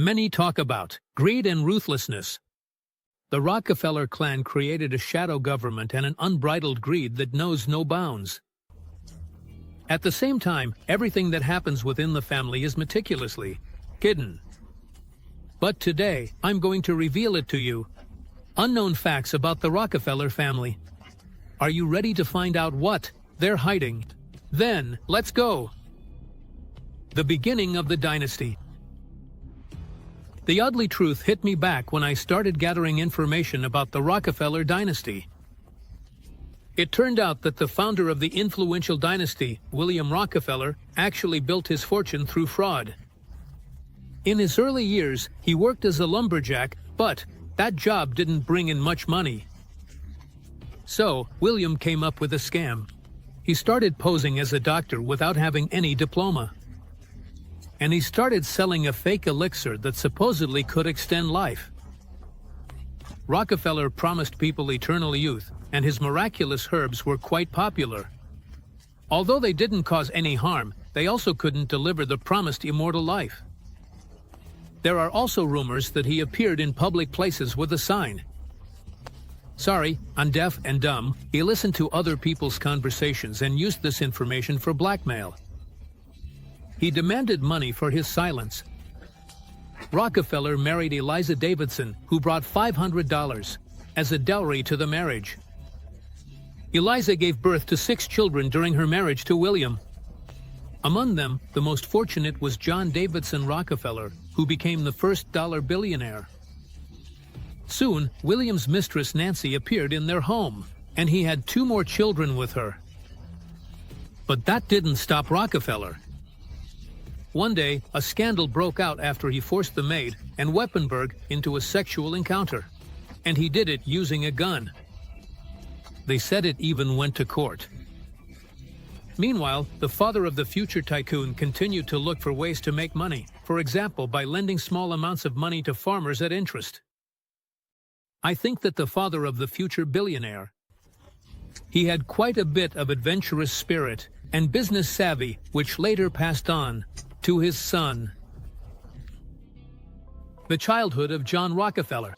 many talk about greed and ruthlessness. The Rockefeller clan created a shadow government and an unbridled greed that knows no bounds. At the same time, everything that happens within the family is meticulously hidden. But today, I'm going to reveal it to you. Unknown facts about the Rockefeller family. Are you ready to find out what they're hiding? Then, let's go. The beginning of the dynasty. The ugly truth hit me back when I started gathering information about the Rockefeller dynasty. It turned out that the founder of the influential dynasty, William Rockefeller, actually built his fortune through fraud. In his early years, he worked as a lumberjack, but that job didn't bring in much money. So, William came up with a scam. He started posing as a doctor without having any diploma. And he started selling a fake elixir that supposedly could extend life. Rockefeller promised people eternal youth, and his miraculous herbs were quite popular. Although they didn't cause any harm, they also couldn't deliver the promised immortal life. There are also rumors that he appeared in public places with a sign. Sorry, I'm deaf and dumb. He listened to other people's conversations and used this information for blackmail. He demanded money for his silence. Rockefeller married Eliza Davidson, who brought $500 as a dowry to the marriage. Eliza gave birth to 6 children during her marriage to William. Among them, the most fortunate was John Davidson Rockefeller, who became the first dollar billionaire. Soon, William's mistress Nancy appeared in their home, and he had 2 more children with her. But that didn't stop Rockefeller. One day, a scandal broke out after he forced the maid and Weppenberg into a sexual encounter, and he did it using a gun. They said it even went to court. Meanwhile, the father of the future tycoon continued to look for ways to make money, for example by lending small amounts of money to farmers at interest. I think that the father of the future billionaire, he had quite a bit of adventurous spirit and business savvy, which later passed on to his son. The childhood of John Rockefeller.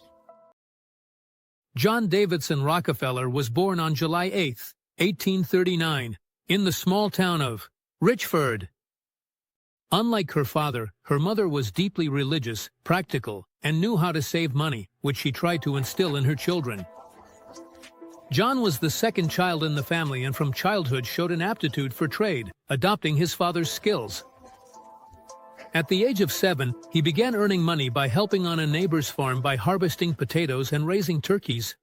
John Davidson Rockefeller was born on July 8, 1839, in the small town of Richford. Unlike her father, her mother was deeply religious, practical, and knew how to save money, which she tried to instill in her children. John was the second child in the family and from childhood showed an aptitude for trade, adopting his father's skills. At the age of 7, he began earning money by helping on a neighbor's farm by harvesting potatoes and raising turkeys.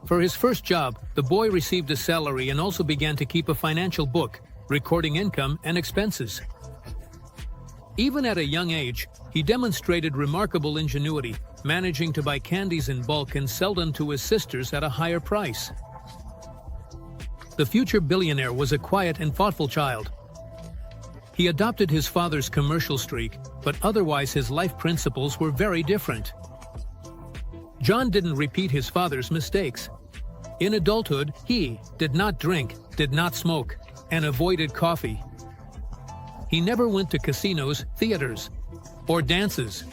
For his first job, the boy received a salary and also began to keep a financial book, recording income and expenses. Even at a young age, he demonstrated remarkable ingenuity, managing to buy candies in bulk and sell them to his sisters at a higher price. The future billionaire was a quiet and thoughtful child. He adopted his father's commercial streak, but otherwise his life principles were very different. John didn't repeat his father's mistakes. In adulthood, he did not drink, did not smoke, and avoided coffee. He never went to casinos, theaters, or dances.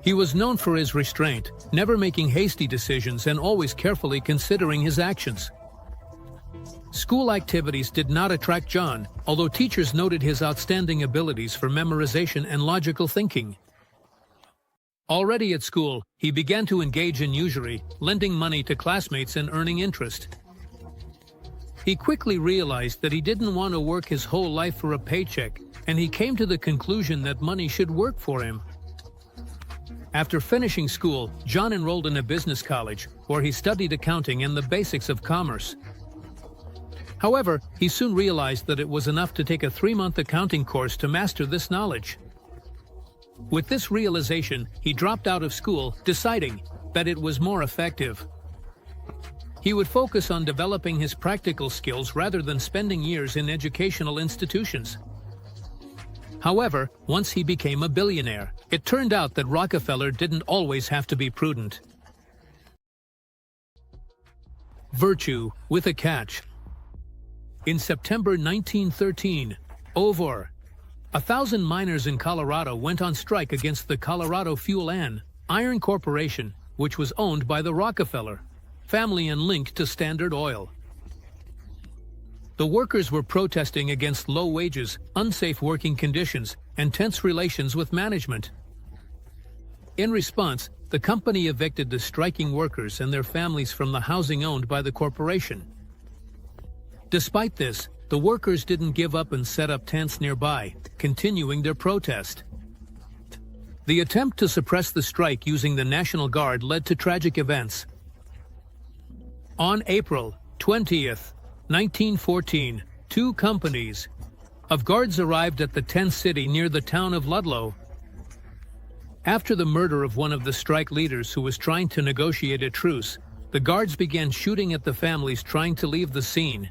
He was known for his restraint, never making hasty decisions and always carefully considering his actions. School activities did not attract John, although teachers noted his outstanding abilities for memorization and logical thinking. Already at school, he began to engage in usury, lending money to classmates and earning interest. He quickly realized that he didn't want to work his whole life for a paycheck, and he came to the conclusion that money should work for him. After finishing school, John enrolled in a business college, where he studied accounting and the basics of commerce. However, he soon realized that it was enough to take a 3-month accounting course to master this knowledge. With this realization, he dropped out of school, deciding that it was more effective. He would focus on developing his practical skills rather than spending years in educational institutions. However, once he became a billionaire, it turned out that Rockefeller didn't always have to be prudent. Virtue with a catch. In September 1913, over 1,000 miners in Colorado went on strike against the Colorado Fuel and Iron Corporation, which was owned by the Rockefeller family and linked to Standard Oil. The workers were protesting against low wages, unsafe working conditions, and tense relations with management. In response, the company evicted the striking workers and their families from the housing owned by the corporation. Despite this, the workers didn't give up and set up tents nearby, continuing their protest. The attempt to suppress the strike using the National Guard led to tragic events. On April 20th, 1914, 2 companies of guards arrived at the tent city near the town of Ludlow. After the murder of one of the strike leaders who was trying to negotiate a truce, the guards began shooting at the families trying to leave the scene.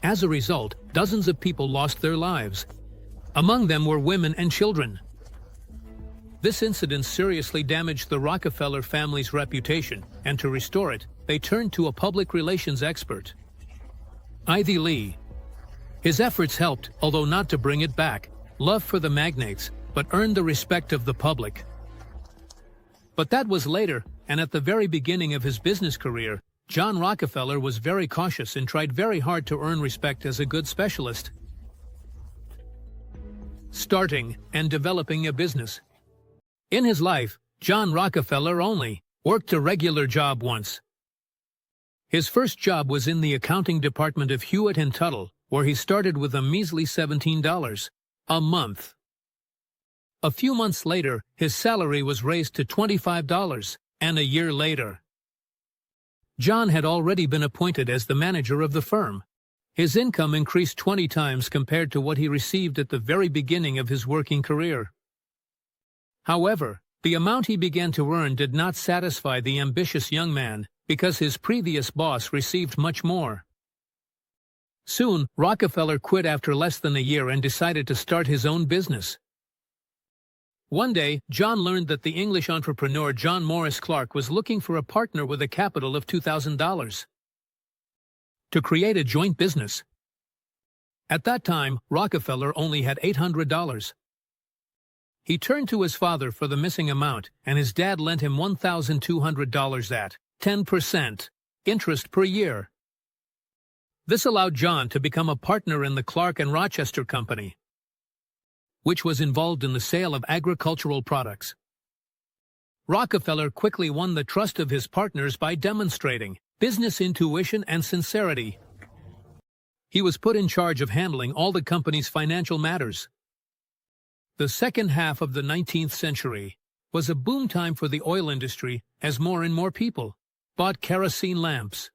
As a result, dozens of people lost their lives. Among them were women and children. This incident seriously damaged the Rockefeller family's reputation, and to restore it, they turned to a public relations expert, Ivy Lee. His efforts helped, although not to bring it back, love for the magnates, but earned the respect of the public. But that was later, and at the very beginning of his business career, John Rockefeller was very cautious and tried very hard to earn respect as a good specialist. Starting and developing a business. In his life, John Rockefeller only worked a regular job once. His first job was in the accounting department of Hewitt & Tuttle, where he started with a measly $17 a month. A few months later, his salary was raised to $25, and a year later, John had already been appointed as the manager of the firm. His income increased 20 times compared to what he received at the very beginning of his working career. However, the amount he began to earn did not satisfy the ambitious young man, because his previous boss received much more. Soon, Rockefeller quit after less than a year and decided to start his own business. One day, John learned that the English entrepreneur John Morris Clark was looking for a partner with a capital of $2,000 to create a joint business. At that time, Rockefeller only had $800. He turned to his father for the missing amount, and his dad lent him $1,200 at 10% interest per year. This allowed John to become a partner in the Clark and Rochester Company, which was involved in the sale of agricultural products. Rockefeller quickly won the trust of his partners by demonstrating business intuition and sincerity. He was put in charge of handling all the company's financial matters. The second half of the 19th century was a boom time for the oil industry as more and more people bought kerosene lamps.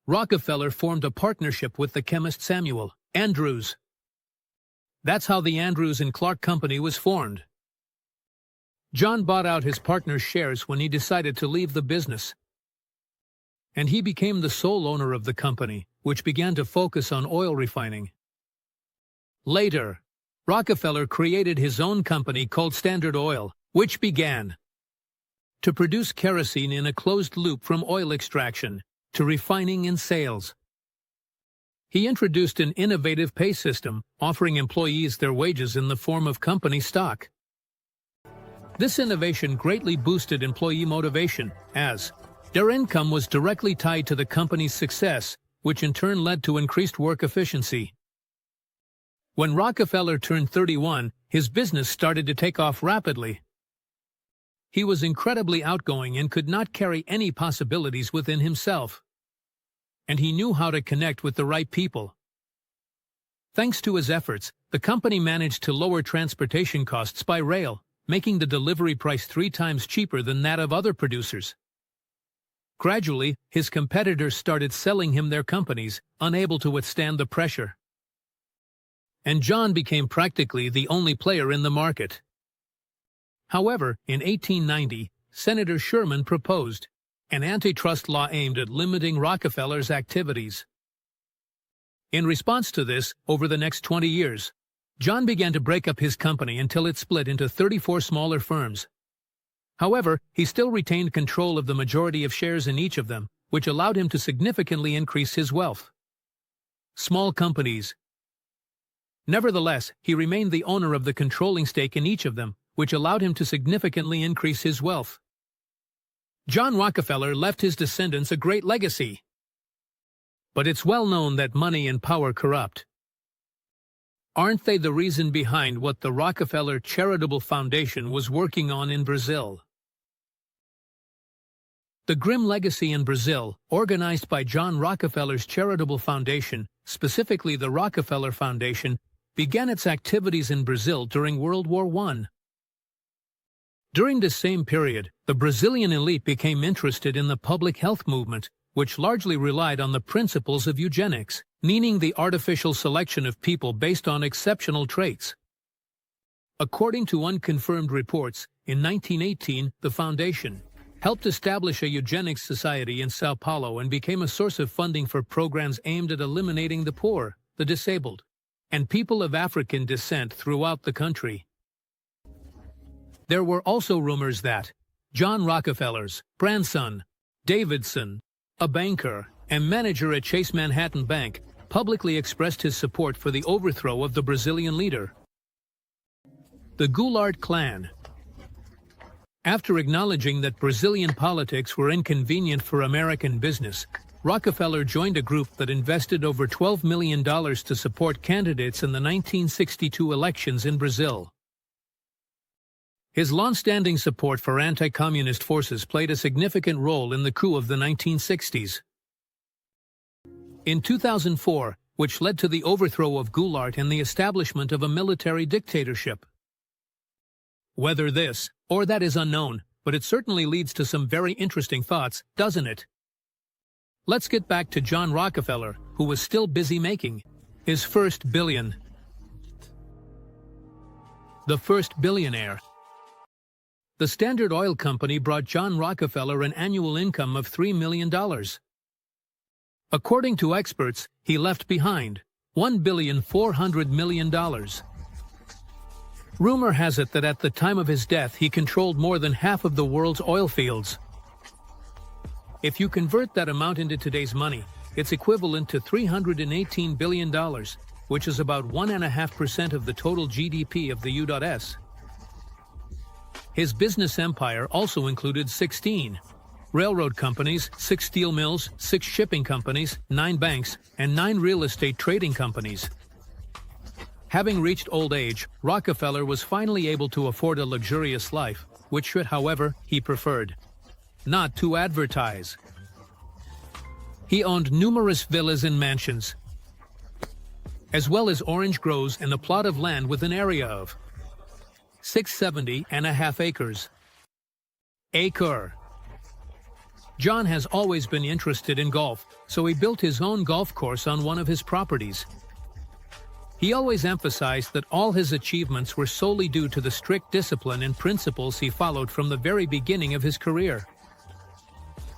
Rockefeller formed a partnership with the chemist Samuel Andrews. That's how the Andrews and Clark Company was formed. John bought out his partner's shares when he decided to leave the business, and he became the sole owner of the company, which began to focus on oil refining. Later, Rockefeller created his own company called Standard Oil, which began to produce kerosene in a closed loop from oil extraction to refining and sales. He introduced an innovative pay system, offering employees their wages in the form of company stock. This innovation greatly boosted employee motivation, as their income was directly tied to the company's success, which in turn led to increased work efficiency. When Rockefeller turned 31, his business started to take off rapidly. He was incredibly outgoing and could not carry any possibilities within himself, and he knew how to connect with the right people. Thanks to his efforts, the company managed to lower transportation costs by rail, making the delivery price 3 times cheaper than that of other producers. Gradually, his competitors started selling him their companies, unable to withstand the pressure. And John became practically the only player in the market. However, in 1890, Senator Sherman proposed an antitrust law aimed at limiting Rockefeller's activities. In response to this, over the next 20 years, John began to break up his company until it split into 34 smaller firms. However, he still retained control of the majority of shares in each of them, which allowed him to significantly increase his wealth. Small companies. Nevertheless, he remained the owner of the controlling stake in each of them, which allowed him to significantly increase his wealth. John Rockefeller left his descendants a great legacy. But it's well known that money and power corrupt. Aren't they the reason behind what the Rockefeller Charitable Foundation was working on in Brazil? The grim legacy in Brazil, organized by John Rockefeller's Charitable Foundation, specifically the Rockefeller Foundation, began its activities in Brazil during World War I. During this same period, the Brazilian elite became interested in the public health movement, which largely relied on the principles of eugenics, meaning the artificial selection of people based on exceptional traits. According to unconfirmed reports, in 1918, the foundation helped establish a eugenics society in São Paulo and became a source of funding for programs aimed at eliminating the poor, the disabled, and people of African descent throughout the country. There were also rumors that John Rockefeller's grandson, Davidson, a banker and manager at Chase Manhattan Bank, publicly expressed his support for the overthrow of the Brazilian leader. The Goulart clan. After acknowledging that Brazilian politics were inconvenient for American business, Rockefeller joined a group that invested over $12 million to support candidates in the 1962 elections in Brazil. His long-standing support for anti-communist forces played a significant role in the coup of the 1960s. In 2004, which led to the overthrow of Goulart and the establishment of a military dictatorship. Whether this or that is unknown, but it certainly leads to some very interesting thoughts, doesn't it? Let's get back to John Rockefeller, who was still busy making his first billion. The first billionaire. The Standard Oil Company brought John Rockefeller an annual income of $3 million. According to experts, he left behind $1.4 billion. Rumor has it that at the time of his death he controlled more than half of the world's oil fields. If you convert that amount into today's money, it's equivalent to $318 billion, which is about 1.5% of the total GDP of the U.S. His business empire also included 16 railroad companies, 6 steel mills, 6 shipping companies, 9 banks, and 9 real estate trading companies. Having reached old age, Rockefeller was finally able to afford a luxurious life, which, however, he preferred not to advertise. He owned numerous villas and mansions, as well as orange groves and a plot of land with an area of 670.5 acres. John has always been interested in golf, so he built his own golf course on one of his properties. He always emphasized that all his achievements were solely due to the strict discipline and principles he followed from the very beginning of his career.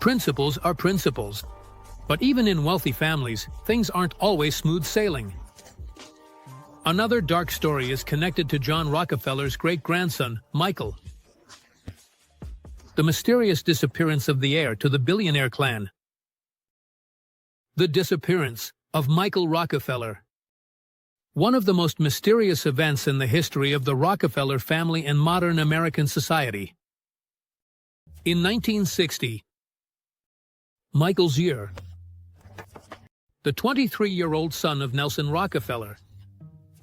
Principles are principles. But even in wealthy families, things aren't always smooth sailing. Another dark story is connected to John Rockefeller's great-grandson, Michael. The mysterious disappearance of the heir to the billionaire clan. The disappearance of Michael Rockefeller. One of the most mysterious events in the history of the Rockefeller family and modern American society. In 1960, Michael's year. The 23-year-old son of Nelson Rockefeller,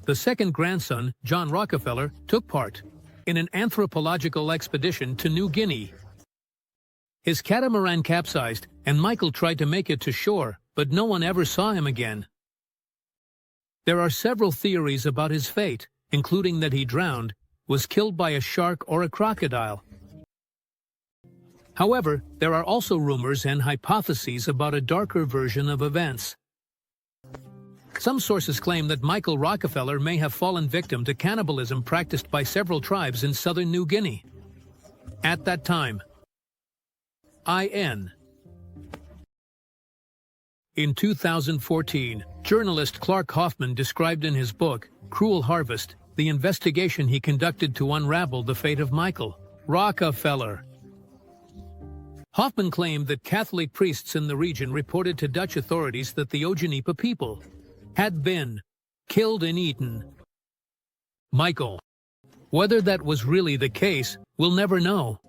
the second grandson, John Rockefeller, took part in an anthropological expedition to New Guinea. His catamaran capsized, and Michael tried to make it to shore, but no one ever saw him again. There are several theories about his fate, including that he drowned, was killed by a shark or a crocodile. However, there are also rumors and hypotheses about a darker version of events. Some sources claim that Michael Rockefeller may have fallen victim to cannibalism practiced by several tribes in southern New Guinea. At that time, In 2014, journalist Clark Hoffman described in his book, Cruel Harvest, the investigation he conducted to unravel the fate of Michael Rockefeller. Hoffman claimed that Catholic priests in the region reported to Dutch authorities that the Ojanipa people had been killed and eaten. Michael. Whether that was really the case, we'll never know.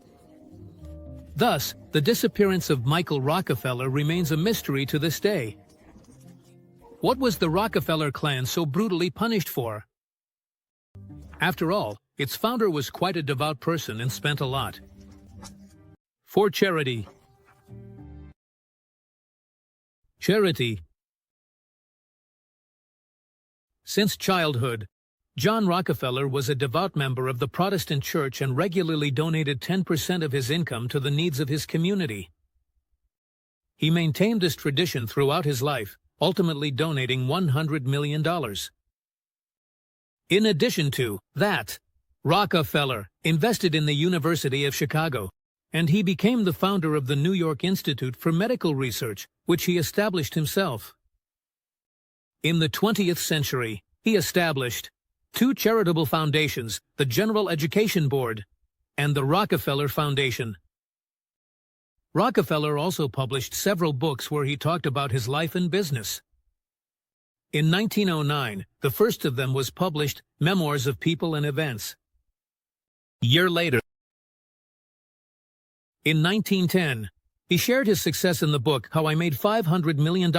Thus, the disappearance of Michael Rockefeller remains a mystery to this day. What was the Rockefeller clan so brutally punished for? After all, its founder was quite a devout person and spent a lot. For charity. Charity. Since childhood, John Rockefeller was a devout member of the Protestant Church and regularly donated 10% of his income to the needs of his community. He maintained this tradition throughout his life, ultimately donating $100 million. In addition to that, Rockefeller invested in the University of Chicago, and he became the founder of the New York Institute for Medical Research, which he established himself. In the 20th century, he established two charitable foundations, the General Education Board and the Rockefeller Foundation. Rockefeller also published several books where he talked about his life and business. In 1909, the first of them was published, Memoirs of People and Events. A year later, in 1910, he shared his success in the book How I Made $500 Million.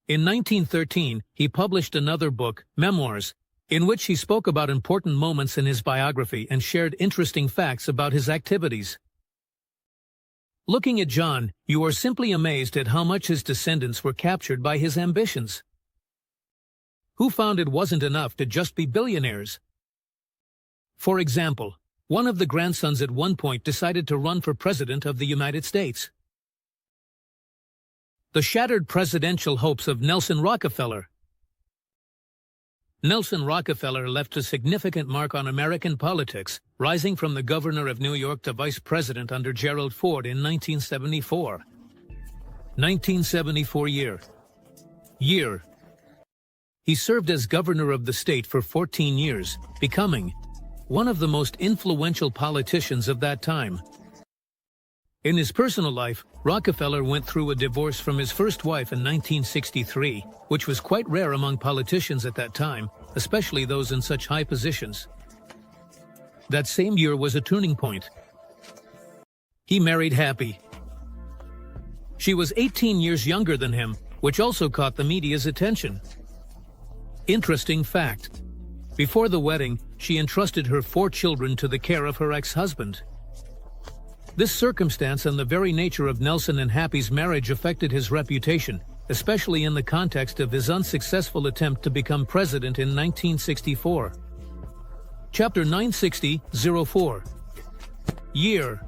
In 1913, he published another book, Memoirs, in which he spoke about important moments in his biography and shared interesting facts about his activities. Looking at John, you are simply amazed at how much his descendants were captured by his ambitions. Who found it wasn't enough to just be billionaires? For example, one of the grandsons at one point decided to run for president of the United States. The shattered presidential hopes of Nelson Rockefeller. Nelson Rockefeller left a significant mark on American politics, rising from the governor of New York to vice president under Gerald Ford in 1974. 1974 year. He served as governor of the state for 14 years, becoming one of the most influential politicians of that time. In his personal life, Rockefeller went through a divorce from his first wife in 1963, which was quite rare among politicians at that time, especially those in such high positions. That same year was a turning point. He married Happy. She was 18 years younger than him, which also caught the media's attention. Interesting fact. Before the wedding, she entrusted her 4 children to the care of her ex-husband. This circumstance and the very nature of Nelson and Happy's marriage affected his reputation, especially in the context of his unsuccessful attempt to become president in 1964. Chapter 960-04. Year.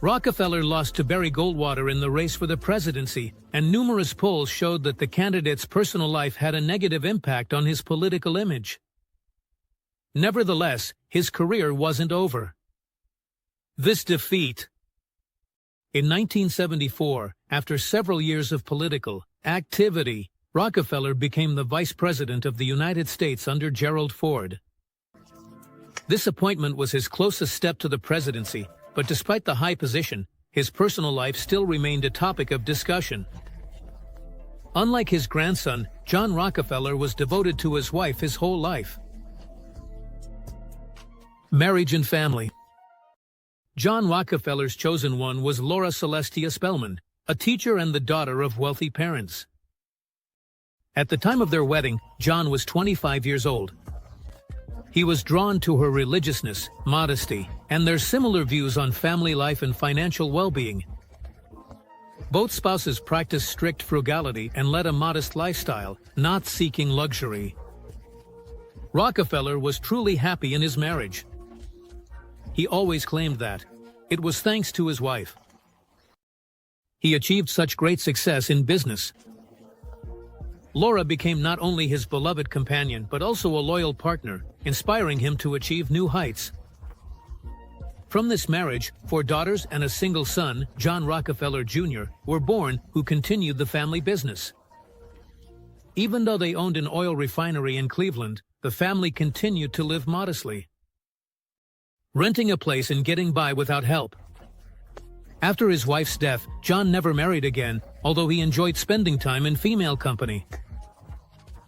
Rockefeller lost to Barry Goldwater in the race for the presidency, and numerous polls showed that the candidate's personal life had a negative impact on his political image. Nevertheless, his career wasn't over. This defeat. In 1974, after several years of political activity, Rockefeller became the vice president of the United States under Gerald Ford. This appointment was his closest step to the presidency, but despite the high position, his personal life still remained a topic of discussion. Unlike his grandson, John Rockefeller was devoted to his wife his whole life. Marriage and family. John Rockefeller's chosen one was Laura Celestia Spellman, a teacher and the daughter of wealthy parents. At the time of their wedding, John was 25 years old. He was drawn to her religiousness, modesty, and their similar views on family life and financial well-being. Both spouses practiced strict frugality and led a modest lifestyle, not seeking luxury. Rockefeller was truly happy in his marriage. He always claimed that it was thanks to his wife. He achieved such great success in business. Laura became not only his beloved companion but also a loyal partner, inspiring him to achieve new heights. From this marriage, 4 daughters and a single son, John Rockefeller Jr., were born, who continued the family business. Even though they owned an oil refinery in Cleveland, the family continued to live modestly, renting a place and getting by without help. After his wife's death, John never married again, although he enjoyed spending time in female company.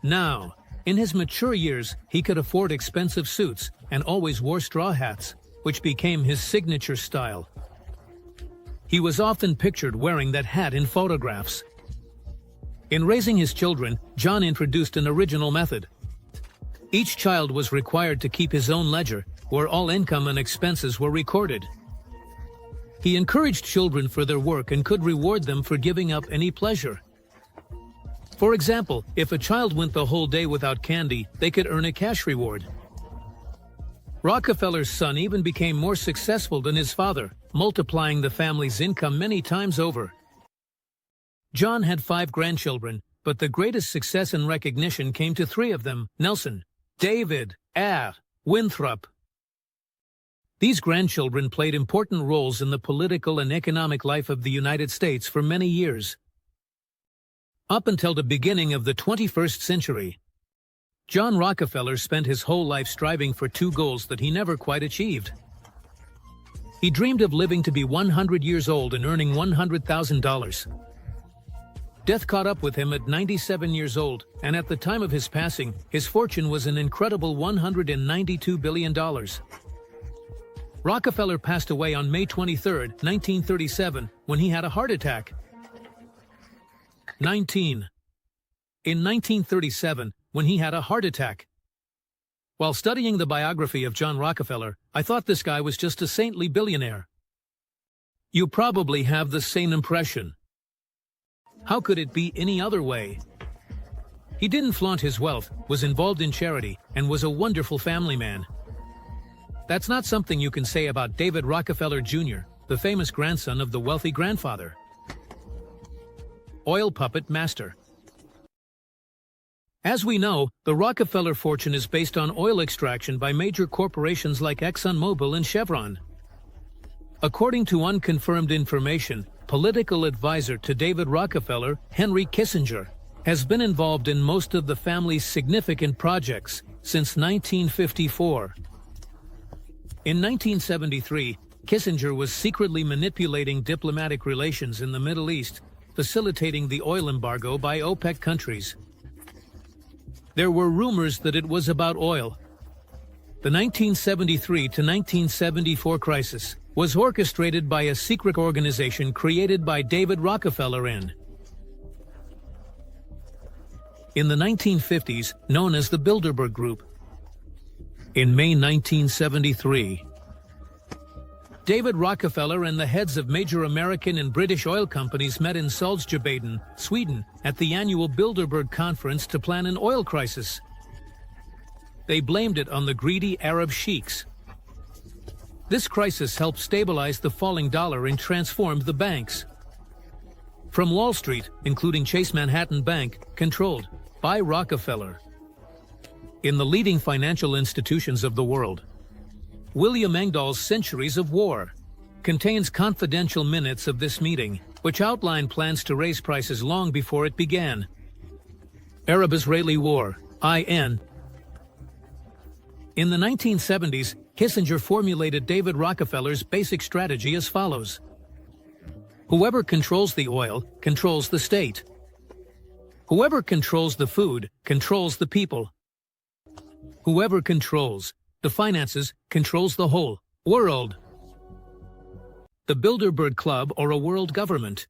Now, in his mature years, he could afford expensive suits and always wore straw hats, which became his signature style. He was often pictured wearing that hat in photographs. In raising his children, John introduced an original method. Each child was required to keep his own ledger, where all income and expenses were recorded. He encouraged children for their work and could reward them for giving up any pleasure. For example, if a child went the whole day without candy, they could earn a cash reward. Rockefeller's son even became more successful than his father, multiplying the family's income many times over. John had 5 grandchildren, but the greatest success and recognition came to 3 of them: Nelson, David, Winthrop. These grandchildren played important roles in the political and economic life of the United States for many years. Up until the beginning of the 21st century, John Rockefeller spent his whole life striving for 2 goals that he never quite achieved. He dreamed of living to be 100 years old and earning $100,000. Death caught up with him at 97 years old, and at the time of his passing, his fortune was an incredible $192 billion. Rockefeller passed away on May 23, 1937, when he had a heart attack. 19. In 1937, when he had a heart attack. While studying the biography of John Rockefeller, I thought this guy was just a saintly billionaire. You probably have the same impression. How could it be any other way? He didn't flaunt his wealth, was involved in charity, and was a wonderful family man. That's not something you can say about David Rockefeller Jr., the famous grandson of the wealthy grandfather. Oil puppet master. As we know, the Rockefeller fortune is based on oil extraction by major corporations like ExxonMobil and Chevron. According to unconfirmed information, political advisor to David Rockefeller, Henry Kissinger, has been involved in most of the family's significant projects since 1954. In 1973, Kissinger was secretly manipulating diplomatic relations in the Middle East, facilitating the oil embargo by OPEC countries. There were rumors that it was about oil. The 1973 to 1974 crisis was orchestrated by a secret organization created by David Rockefeller in the 1950s, known as the Bilderberg Group. In May 1973, David Rockefeller and the heads of major American and British oil companies met in Salzgibaden, Sweden, at the annual Bilderberg Conference to plan an oil crisis. They blamed it on the greedy Arab sheiks. This crisis helped stabilize the falling dollar and transformed the banks. From Wall Street, including Chase Manhattan Bank, controlled by Rockefeller. In the leading financial institutions of the world, William Engdahl's Centuries of War contains confidential minutes of this meeting, which outline plans to raise prices long before it began. Arab-Israeli War, IN. In the 1970s, Kissinger formulated David Rockefeller's basic strategy as follows. Whoever controls the oil controls the state. Whoever controls the food controls the people. Whoever controls the finances controls the whole world. The Bilderberg Club, or a world government.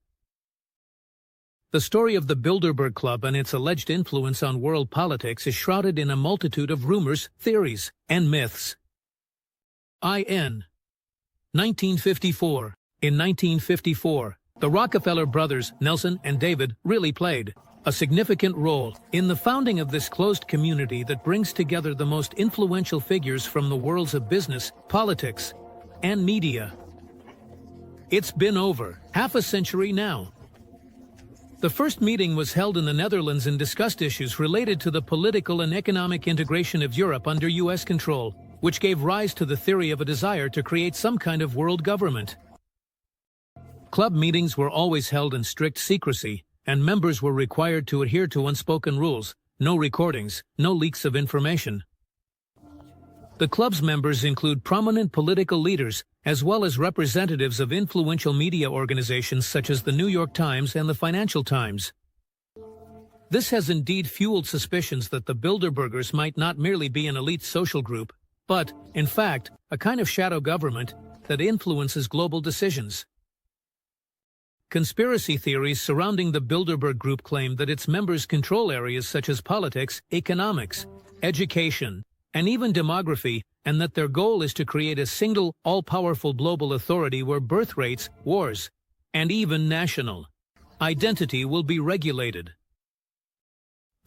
The story of the Bilderberg Club and its alleged influence on world politics is shrouded in a multitude of rumors, theories, and myths. IN. 1954. In 1954, the Rockefeller brothers, Nelson and David, really played a significant role in the founding of this closed community that brings together the most influential figures from the worlds of business, politics, and media. It's been over half a century now. The first meeting was held in the Netherlands and discussed issues related to the political and economic integration of Europe under U.S. control, which gave rise to the theory of a desire to create some kind of world government. Club meetings were always held in strict secrecy, and members were required to adhere to unspoken rules: no recordings, no leaks of information. The club's members include prominent political leaders as well as representatives of influential media organizations such as the New York Times and the Financial Times. This has indeed fueled suspicions that the Bilderbergers might not merely be an elite social group, but, in fact, a kind of shadow government that influences global decisions. Conspiracy theories surrounding the Bilderberg Group claim that its members control areas such as politics, economics, education, and even demography, and that their goal is to create a single, all-powerful global authority where birth rates, wars, and even national identity will be regulated.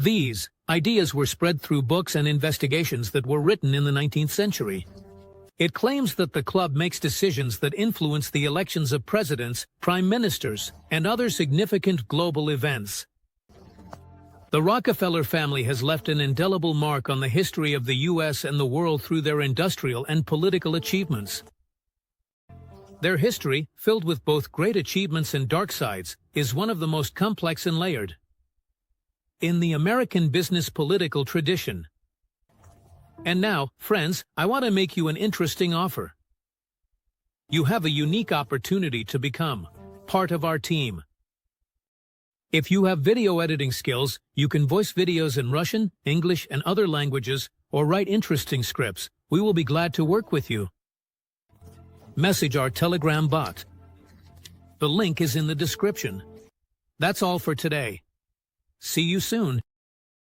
These ideas were spread through books and investigations that were written in the 19th century. It claims that the club makes decisions that influence the elections of presidents, prime ministers, and other significant global events. The Rockefeller family has left an indelible mark on the history of the U.S. and the world through their industrial and political achievements. Their history, filled with both great achievements and dark sides, is one of the most complex and layered in the American business political tradition. And now, friends, I want to make you an interesting offer. You have a unique opportunity to become part of our team. If you have video editing skills, you can voice videos in Russian, English, and other languages, or write interesting scripts. We will be glad to work with you. Message our Telegram bot. The link is in the description. That's all for today. See you soon.